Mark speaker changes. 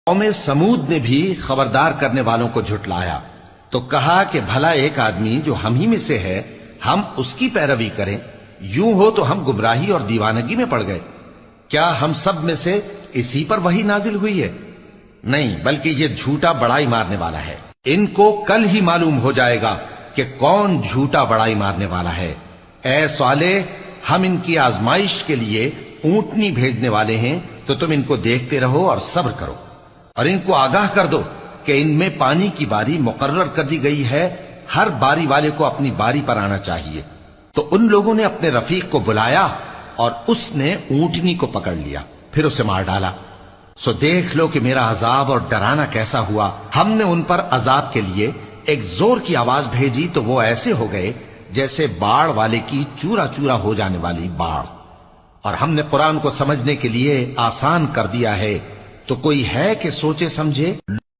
Speaker 1: قوم سمود نے بھی خبردار کرنے والوں کو جھٹلایا تو کہا کہ بھلا ایک آدمی جو ہم ہی میں سے ہے ہم اس کی پیروی کریں، یوں ہو تو ہم گمراہی اور دیوانگی میں پڑ گئے۔ کیا ہم سب میں سے اسی پر وحی نازل ہوئی ہے؟ نہیں، بلکہ یہ جھوٹا بڑائی مارنے والا ہے۔ ان کو کل ہی معلوم ہو جائے گا کہ کون جھوٹا بڑائی مارنے والا ہے۔ اے صالح، ہم ان کی آزمائش کے لیے اونٹنی بھیجنے والے ہیں، تو تم ان کو دیکھتے رہو اور صبر کرو، اور ان کو آگاہ کر دو کہ ان میں پانی کی باری مقرر کر دی گئی ہے، ہر باری والے کو اپنی باری پر آنا چاہیے۔ تو ان لوگوں نے اپنے رفیق کو بلایا اور اس نے اونٹنی کو پکڑ لیا، پھر اسے مار ڈالا۔ سو دیکھ لو کہ میرا عذاب اور ڈرانا کیسا ہوا۔ ہم نے ان پر عذاب کے لیے ایک زور کی آواز بھیجی تو وہ ایسے ہو گئے جیسے باڑ والے کی چورا چورا ہو جانے والی باڑ۔ اور ہم نے قرآن کو سمجھنے کے لیے آسان کر دیا ہے، تو کوئی ہے کہ سوچے سمجھے؟